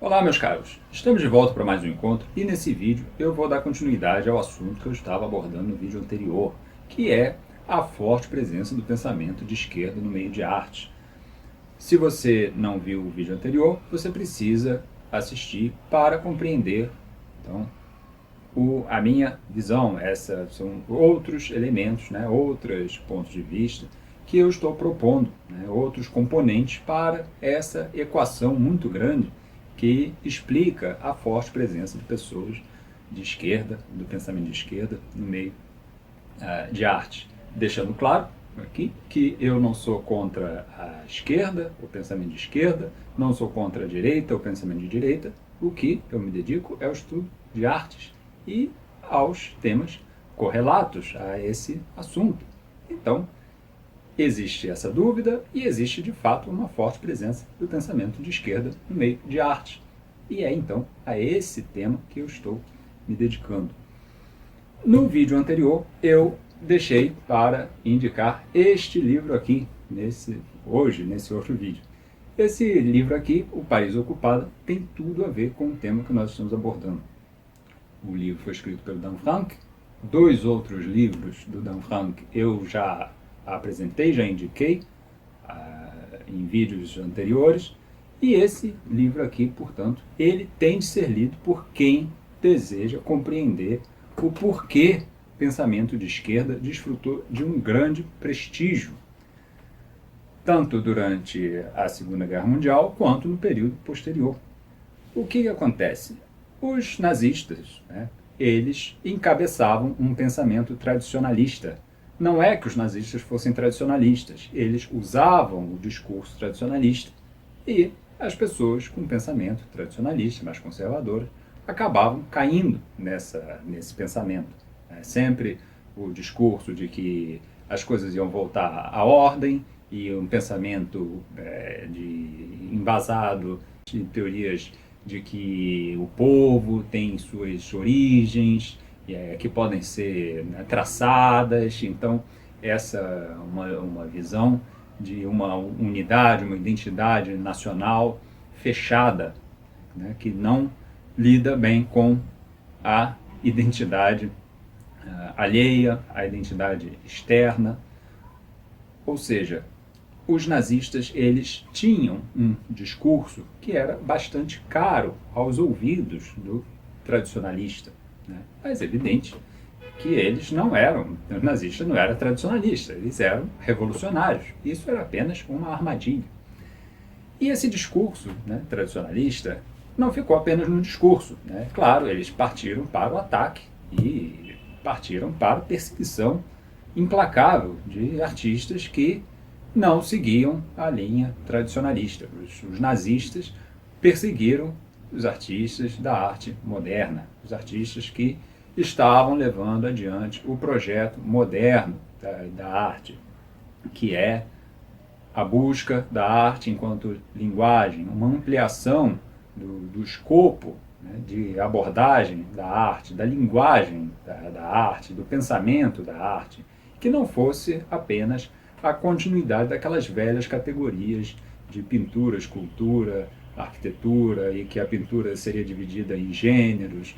Olá, meus caros! Estamos de volta para mais um encontro e nesse vídeo eu vou dar continuidade ao assunto que eu estava abordando no vídeo anterior, que é a forte presença do pensamento de esquerda no meio de arte. Se você não viu o vídeo anterior, você precisa assistir para compreender então, a minha visão. Esses são outros elementos, outros pontos de vista que eu estou propondo, outros componentes para essa equação muito grande que explica a forte presença de pessoas de esquerda, do pensamento de esquerda, no meio de arte. Deixando claro aqui que eu não sou contra a esquerda, o pensamento de esquerda, não sou contra a direita, o pensamento de direita. O que eu me dedico é ao estudo de artes e aos temas correlatos a esse assunto. Então, existe essa dúvida e existe, de fato, uma forte presença do pensamento de esquerda no meio de arte. E é, então, a esse tema que eu estou me dedicando. No vídeo anterior, eu deixei para indicar este livro aqui, nesse outro vídeo. Esse livro aqui, O País Ocupado, tem tudo a ver com o tema que nós estamos abordando. O livro foi escrito pelo Dan Frank. Dois outros livros do Dan Frank eu já apresentei, já indiquei em vídeos anteriores, e esse livro aqui, portanto, ele tem de ser lido por quem deseja compreender o porquê o pensamento de esquerda desfrutou de um grande prestígio, tanto durante a Segunda Guerra Mundial quanto no período posterior. O que acontece? Os nazistas, eles encabeçavam um pensamento tradicionalista. Não é que os nazistas fossem tradicionalistas, eles usavam o discurso tradicionalista e as pessoas com pensamento tradicionalista, mais conservador, acabavam caindo nesse pensamento. Sempre o discurso de que as coisas iam voltar à ordem e um pensamento embasado de teorias de que o povo tem suas origens, que podem ser traçadas. Então, essa é uma visão de uma unidade, uma identidade nacional fechada, que não lida bem com a identidade alheia, a identidade externa. Ou seja, os nazistas, eles tinham um discurso que era bastante caro aos ouvidos do tradicionalista. Mas é evidente que eles não eram, os nazistas não eram tradicionalistas, eles eram revolucionários. Isso era apenas uma armadilha. E esse discurso tradicionalista não ficou apenas no discurso. Claro, eles partiram para o ataque e partiram para a perseguição implacável de artistas que não seguiam a linha tradicionalista. Os nazistas perseguiram os artistas da arte moderna, os artistas que estavam levando adiante o projeto moderno da arte, que é a busca da arte enquanto linguagem, uma ampliação do escopo de abordagem da arte, da linguagem da arte, do pensamento da arte, que não fosse apenas a continuidade daquelas velhas categorias de pintura, escultura, arquitetura, e que a pintura seria dividida em gêneros,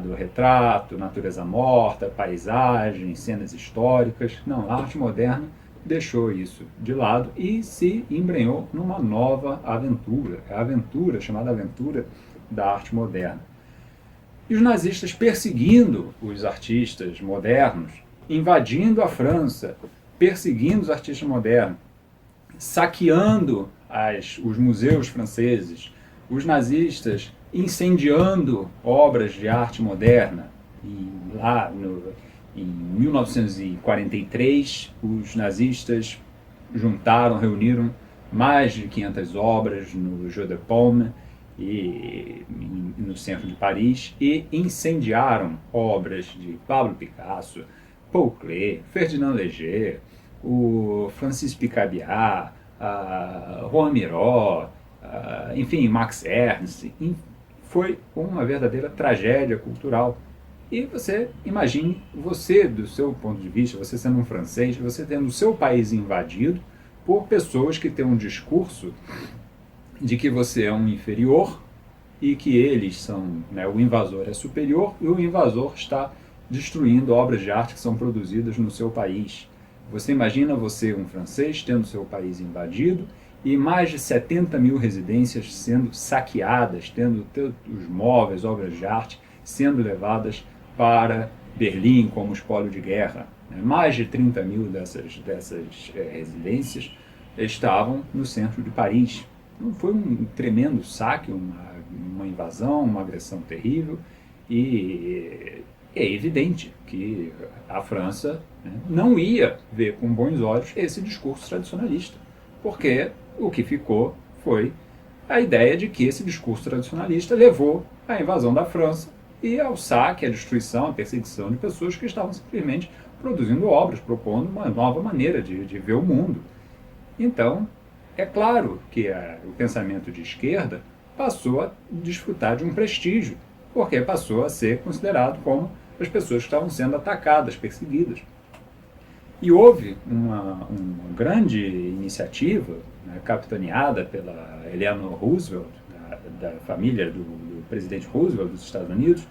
do retrato, natureza morta, paisagem, cenas históricas. Não, a arte moderna deixou isso de lado e se embrenhou numa nova aventura, a aventura chamada aventura da arte moderna. E os nazistas perseguindo os artistas modernos, invadindo a França, perseguindo os artistas modernos, saqueando os museus franceses, os nazistas incendiando obras de arte moderna. E lá em 1943, os nazistas reuniram mais de 500 obras no Jeu de Paume, no centro de Paris, e incendiaram obras de Pablo Picasso, Paul Klee, Ferdinand Léger, o Francis Picabia, Juan Miró, enfim, Max Ernst. Foi uma verdadeira tragédia cultural. E você imagine, você, do seu ponto de vista, você sendo um francês, você tendo o seu país invadido por pessoas que têm um discurso de que você é um inferior e que eles são, né, o invasor é superior e o invasor está destruindo obras de arte que são produzidas no seu país. Você imagina você, um francês, tendo seu país invadido e mais de 70 mil residências sendo saqueadas, tendo os móveis, obras de arte, sendo levadas para Berlim como espólio de guerra. Mais de 30 mil dessas residências estavam no centro de Paris. Então, foi um tremendo saque, uma invasão, uma agressão terrível, e é evidente que a França, né, não ia ver com bons olhos esse discurso tradicionalista, porque o que ficou foi a ideia de que esse discurso tradicionalista levou à invasão da França e ao saque, à destruição, à perseguição de pessoas que estavam simplesmente produzindo obras, propondo uma nova maneira de ver o mundo. Então, é claro que o pensamento de esquerda passou a desfrutar de um prestígio, porque passou a ser considerado como as pessoas que estavam sendo atacadas, perseguidas. E houve uma grande iniciativa, né, capitaneada pela Eleanor Roosevelt, da família do presidente Roosevelt dos Estados Unidos,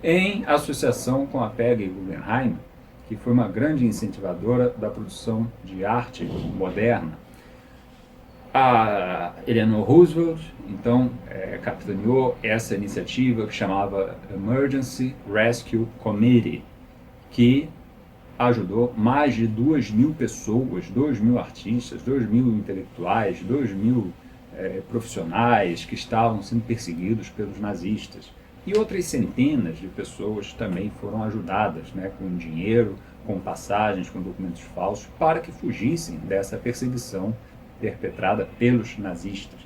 em associação com a Peggy Guggenheim, que foi uma grande incentivadora da produção de arte moderna. A Eleanor Roosevelt, então, capitaneou essa iniciativa que chamava Emergency Rescue Committee, que ajudou mais de 2.000 pessoas, 2.000 artistas, 2.000 intelectuais, 2.000 profissionais que estavam sendo perseguidos pelos nazistas. E outras centenas de pessoas também foram ajudadas, né, com dinheiro, com passagens, com documentos falsos, para que fugissem dessa perseguição perpetrada pelos nazistas.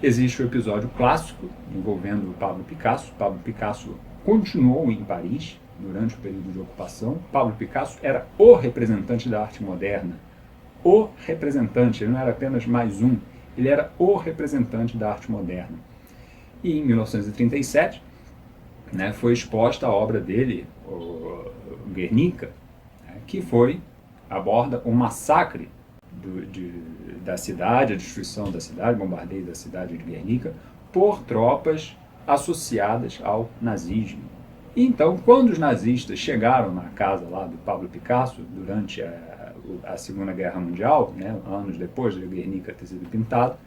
Existe o episódio clássico envolvendo Pablo Picasso. Pablo Picasso continuou em Paris durante o período de ocupação. Pablo Picasso era o representante da arte moderna. O representante, ele não era apenas mais um, ele era o representante da arte moderna. E em 1937, né, foi exposta a obra dele, o Guernica, né, que aborda o massacre da cidade, a destruição da cidade, bombardeio da cidade de Guernica, por tropas associadas ao nazismo. E então, quando os nazistas chegaram na casa lá do Pablo Picasso, durante a Segunda Guerra Mundial, né, anos depois de Guernica ter sido pintado,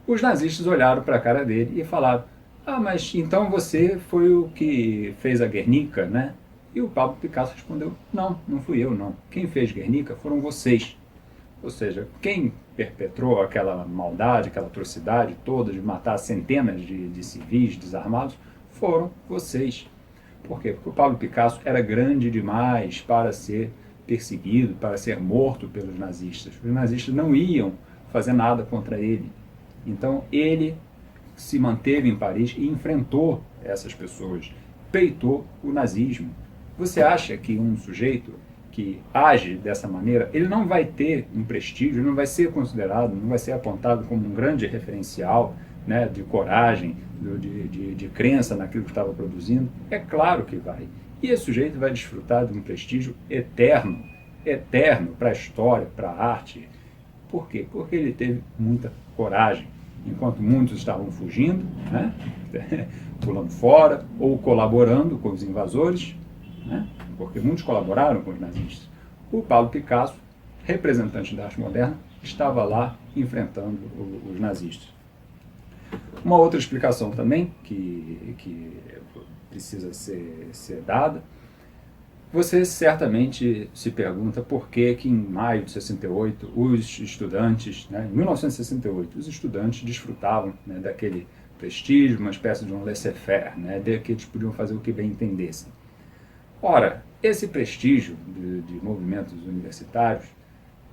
os nazistas olharam para a cara dele e falaram: ah, mas então você foi o que fez a Guernica, né? E o Pablo Picasso respondeu: não, não fui eu, não. Quem fez Guernica foram vocês. Ou seja, quem perpetrou aquela maldade, aquela atrocidade toda de matar centenas de civis desarmados foram vocês. Por quê? Porque o Pablo Picasso era grande demais para ser perseguido, para ser morto pelos nazistas. Os nazistas não iam fazer nada contra ele. Então ele se manteve em Paris e enfrentou essas pessoas, peitou o nazismo. Você acha que um sujeito que age dessa maneira, ele não vai ter um prestígio, ele não vai ser considerado, não vai ser apontado como um grande referencial, né, de coragem, de crença naquilo que estava produzindo? É claro que vai. E esse sujeito vai desfrutar de um prestígio eterno, eterno para a história, para a arte. Por quê? Porque ele teve muita coragem. Enquanto muitos estavam fugindo, né, pulando fora, ou colaborando com os invasores, né, porque muitos colaboraram com os nazistas, o Pablo Picasso, representante da arte moderna, estava lá enfrentando os nazistas. Uma outra explicação também, que precisa ser dada: você certamente se pergunta por que em maio de 68, os estudantes, né, em 1968, os estudantes desfrutavam, né, daquele prestígio, uma espécie de um laissez-faire, né, de que eles podiam fazer o que bem entendessem. Ora, esse prestígio de movimentos universitários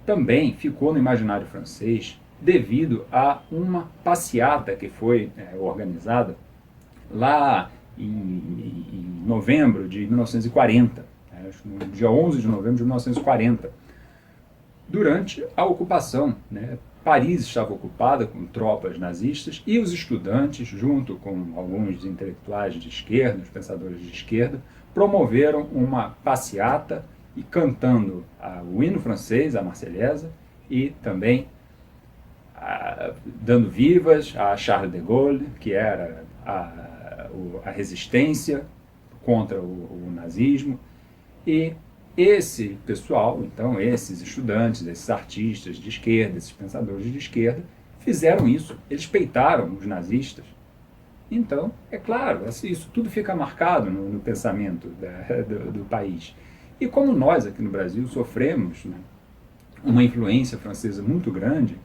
também ficou no imaginário francês devido a uma passeata que foi organizada lá em novembro de 1940, no dia 11 de novembro de 1940, durante a ocupação, né? Paris estava ocupada com tropas nazistas e os estudantes, junto com alguns intelectuais de esquerda, os pensadores de esquerda, promoveram uma passeata e cantando o hino francês, a Marselhesa, e também dando vivas a Charles de Gaulle, que era a resistência contra o nazismo. E esse pessoal, então, esses estudantes, esses artistas de esquerda, esses pensadores de esquerda, fizeram isso, eles peitaram os nazistas. Então, é claro, isso tudo fica marcado no pensamento do país. E como nós aqui no Brasil sofremos, né, uma influência francesa muito grande,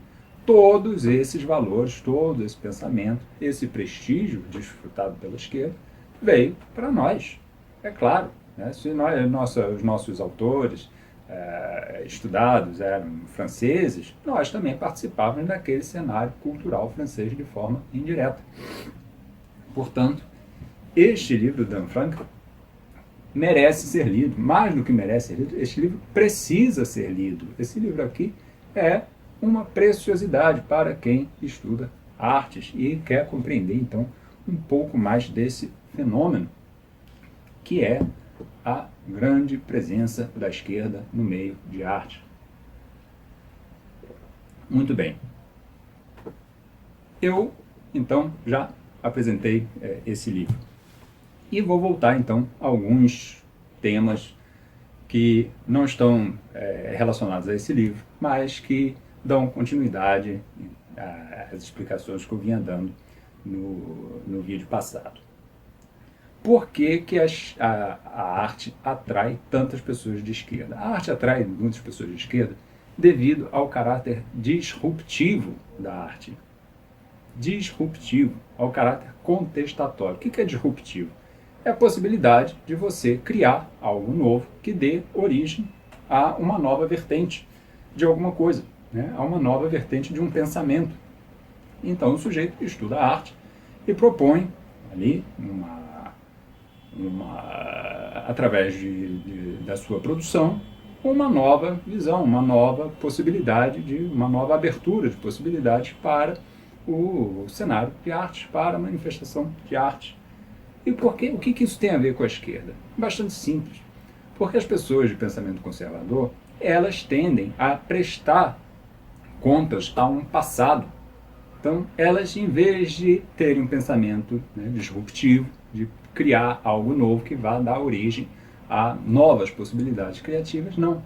todos esses valores, todo esse pensamento, esse prestígio desfrutado pela esquerda, veio para nós. É claro, né? Se os nossos autores estudados eram franceses, nós também participávamos daquele cenário cultural francês de forma indireta. Portanto, este livro do Dan Frank merece ser lido, mais do que merece ser lido, este livro precisa ser lido. Esse livro aqui é uma preciosidade para quem estuda artes e quer compreender, então, um pouco mais desse fenômeno, que é a grande presença da esquerda no meio de arte. Muito bem. Eu, então, já apresentei esse livro. E vou voltar, então, a alguns temas que não estão relacionados a esse livro, mas que dão continuidade às explicações que eu vinha dando no vídeo passado. Por que a arte atrai tantas pessoas de esquerda? A arte atrai muitas pessoas de esquerda devido ao caráter disruptivo da arte. Disruptivo, ao caráter contestatório. O que é disruptivo? É a possibilidade de você criar algo novo que dê origem a uma nova vertente de alguma coisa, né? A uma nova vertente de um pensamento. Então o sujeito estuda a arte e propõe ali através da sua produção, uma nova visão, uma nova possibilidade, uma nova abertura de possibilidades para o cenário de arte, para a manifestação de arte. E por quê? O que isso tem a ver com a esquerda? Bastante simples. Porque as pessoas de pensamento conservador, elas tendem a prestar contas a um passado. Então, elas, em vez de terem um pensamento, né, disruptivo, de criar algo novo que vá dar origem a novas possibilidades criativas, não.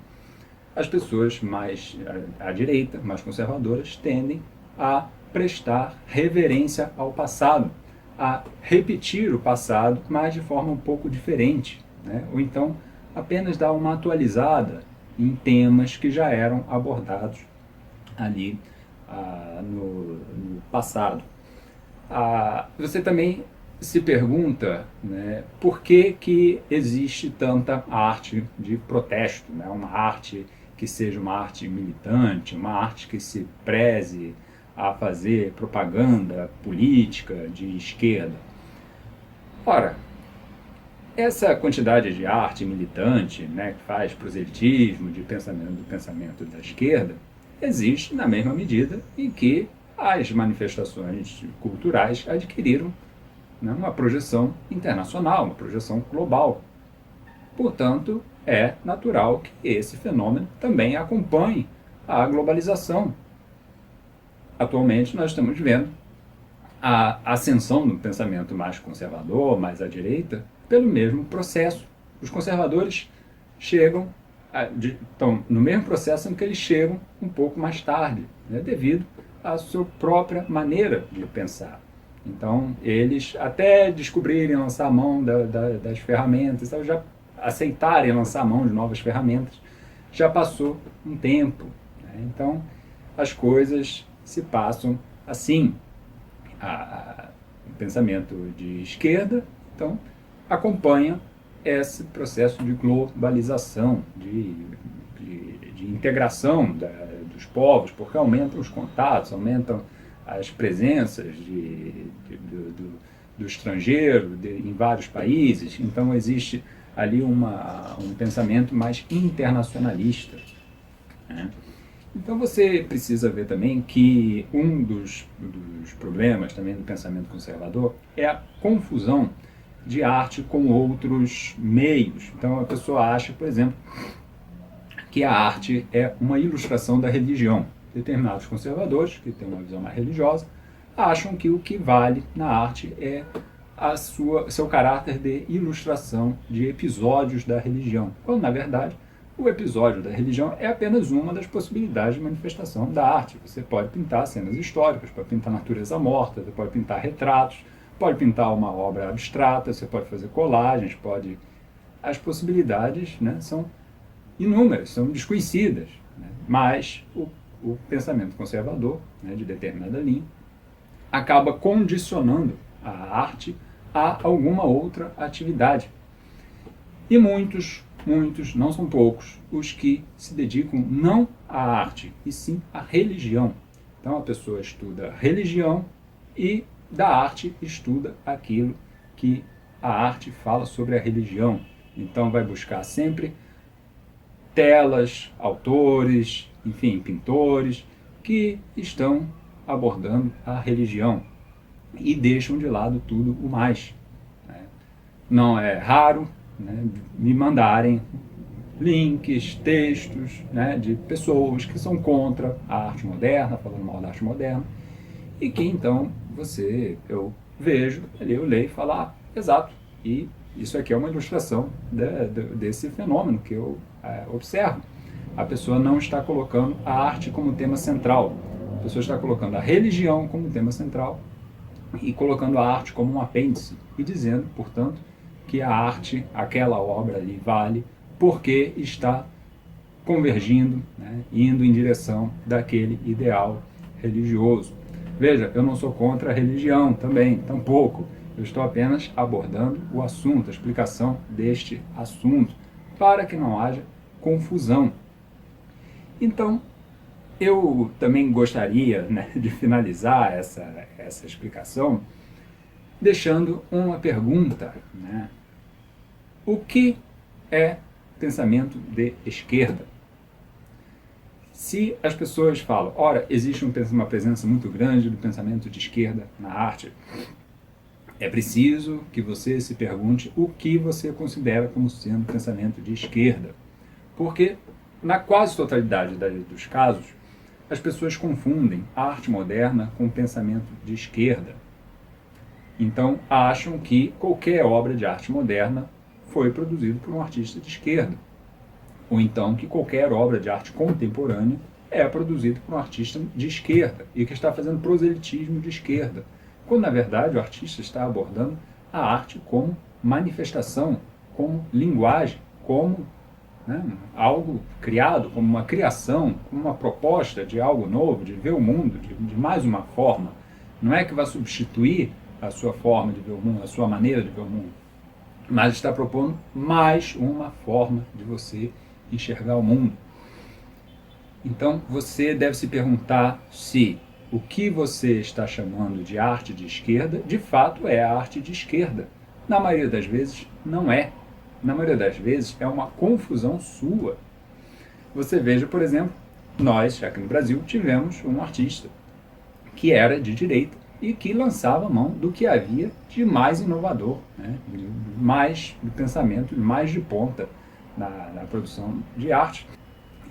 As pessoas mais à direita, mais conservadoras, tendem a prestar reverência ao passado, a repetir o passado, mas de forma um pouco diferente, né? Ou então apenas dar uma atualizada em temas que já eram abordados ali no passado. Você também se pergunta, né, por que existe tanta arte de protesto, né? Uma arte que seja uma arte militante, uma arte que se preze a fazer propaganda política de esquerda. Ora, essa quantidade de arte militante, né, que faz proselitismo do pensamento da esquerda, existe na mesma medida em que as manifestações culturais adquiriram, né, uma projeção internacional, uma projeção global. Portanto, é natural que esse fenômeno também acompanhe a globalização. Atualmente, nós estamos vendo a ascensão do pensamento mais conservador, mais à direita, pelo mesmo processo. Os conservadores estão no mesmo processo em que eles chegam um pouco mais tarde, né, devido à sua própria maneira de pensar. Então, eles até descobrirem lançar a mão das ferramentas, já aceitarem lançar a mão de novas ferramentas, já passou um tempo, né? Então, as coisas se passam assim. O pensamento de esquerda, então, acompanha esse processo de globalização, de integração dos povos, porque aumentam os contatos, aumentam as presenças do estrangeiro em vários países. Então existe ali um pensamento mais internacionalista, né? Então você precisa ver também que um dos problemas também do pensamento conservador é a confusão de arte com outros meios. Então a pessoa acha, por exemplo, que a arte é uma ilustração da religião. Determinados conservadores, que têm uma visão mais religiosa, acham que o que vale na arte é seu caráter de ilustração de episódios da religião, quando na verdade o episódio da religião é apenas uma das possibilidades de manifestação da arte. Você pode pintar cenas históricas, pode pintar natureza morta, você pode pintar retratos, pode pintar uma obra abstrata, você pode fazer colagens, pode... As possibilidades, né, são inúmeras, são desconhecidas, né? Mas o pensamento conservador, né, de determinada linha, acaba condicionando a arte a alguma outra atividade. E muitos, não são poucos, os que se dedicam não à arte, e sim à religião. Então a pessoa estuda religião e da arte estuda aquilo que a arte fala sobre a religião. Então vai buscar sempre telas, autores, enfim, pintores, que estão abordando a religião e deixam de lado tudo o mais. Né? Não é raro, né, me mandarem links, textos, né, de pessoas que são contra a arte moderna, falando mal da arte moderna, e que então eu vejo, eu leio e falo, exato, e isso aqui é uma ilustração desse fenômeno que eu observo. A pessoa não está colocando a arte como tema central, a pessoa está colocando a religião como tema central e colocando a arte como um apêndice e dizendo, portanto, que a arte, aquela obra ali vale porque está convergindo, né, indo em direção daquele ideal religioso. Veja, eu não sou contra a religião também, tampouco. Eu estou apenas abordando o assunto, a explicação deste assunto, para que não haja confusão. Então, eu também gostaria, né, de finalizar essa explicação deixando uma pergunta, né? O que é pensamento de esquerda? Se as pessoas falam, ora, existe uma presença muito grande do pensamento de esquerda na arte, é preciso que você se pergunte o que você considera como sendo pensamento de esquerda. Porque, na quase totalidade dos casos, as pessoas confundem a arte moderna com o pensamento de esquerda. Então, acham que qualquer obra de arte moderna foi produzida por um artista de esquerda. Ou então que qualquer obra de arte contemporânea é produzida por um artista de esquerda e que está fazendo proselitismo de esquerda. Quando, na verdade, o artista está abordando a arte como manifestação, como linguagem, como, né, algo criado, como uma criação, como uma proposta de algo novo, de ver o mundo de mais uma forma. Não é que vai substituir a sua forma de ver o mundo, a sua maneira de ver o mundo, mas está propondo mais uma forma de você enxergar o mundo. Então você deve se perguntar se o que você está chamando de arte de esquerda, de fato é a arte de esquerda. Na maioria das vezes, não é. Na maioria das vezes, é uma confusão sua. Você veja, por exemplo, nós, aqui no Brasil, tivemos um artista que era de direita e que lançava a mão do que havia de mais inovador, né? Mais de pensamento, mais de ponta na produção de arte.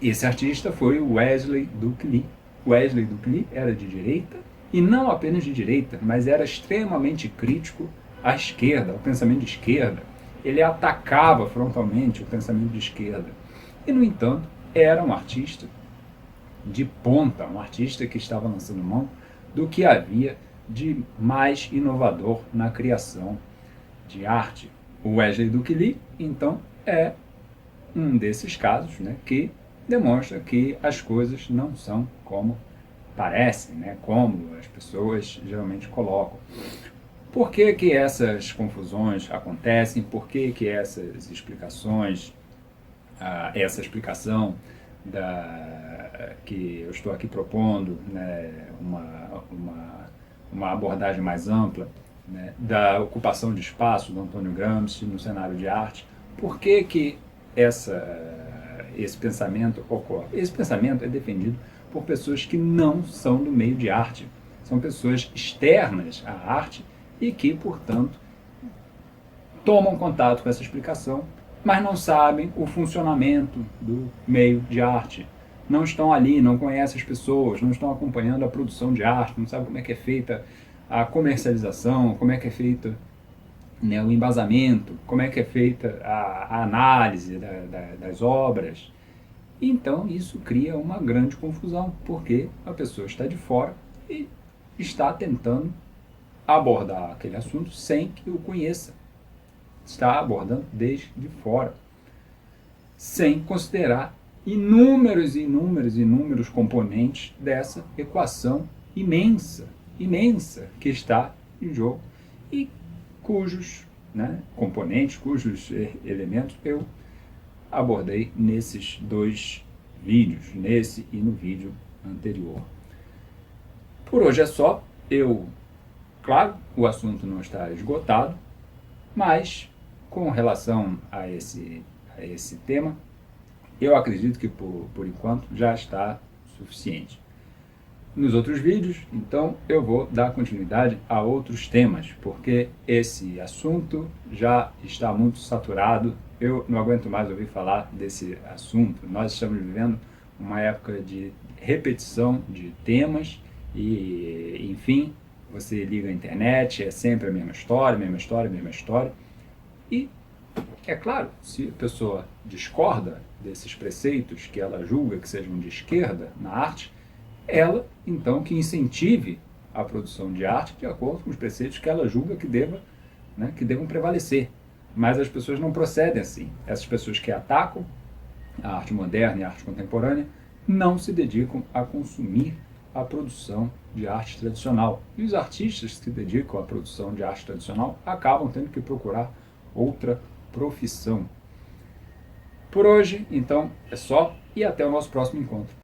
Esse artista foi o Wesley Duke Lee. Wesley Duke Lee era de direita, e não apenas de direita, mas era extremamente crítico à esquerda, ao pensamento de esquerda. Ele atacava frontalmente o pensamento de esquerda. E, no entanto, era um artista de ponta, um artista que estava lançando mão do que havia de mais inovador na criação de arte. O Wesley Duke Lee, então, é um desses casos, né, que demonstra que as coisas não são como parecem, né, como as pessoas geralmente colocam. Por que que essas confusões acontecem? Por que que essas explicações, essa explicação que eu estou aqui propondo, né, uma abordagem mais ampla, né, da ocupação de espaço do Antônio Gramsci no cenário de arte, por que que esse pensamento ocorre? Esse pensamento é defendido por pessoas que não são do meio de arte. São pessoas externas à arte e que, portanto, tomam contato com essa explicação, mas não sabem o funcionamento do meio de arte. não estão ali, não conhecem as pessoas, não estão acompanhando a produção de arte, não sabem como é que é feita a comercialização, como é que é feita, né, o embasamento, como é que é feita a análise das obras. Então isso cria uma grande confusão, porque a pessoa está de fora e está tentando abordar aquele assunto sem que o conheça. Está abordando desde de fora, sem considerar inúmeros componentes dessa equação imensa que está em jogo e cujos, né, componentes, cujos elementos eu abordei nesses dois vídeos, nesse e no vídeo anterior. Por hoje é só. Claro, o assunto não está esgotado, mas com relação a esse tema, eu acredito que por enquanto já está suficiente. Nos outros vídeos, então, eu vou dar continuidade a outros temas, porque esse assunto já está muito saturado, eu não aguento mais ouvir falar desse assunto. Nós estamos vivendo uma época de repetição de temas e, enfim, você liga a internet, é sempre a mesma história, mesma história, mesma história. E, é claro, se a pessoa discorda desses preceitos que ela julga que sejam de esquerda na arte, ela, então, que incentive a produção de arte de acordo com os preceitos que ela julga que devam prevalecer. Mas as pessoas não procedem assim. Essas pessoas que atacam a arte moderna e a arte contemporânea não se dedicam a consumir a produção de arte tradicional. E os artistas que se dedicam à produção de arte tradicional acabam tendo que procurar outra profissão. Por hoje, então, é só e até o nosso próximo encontro.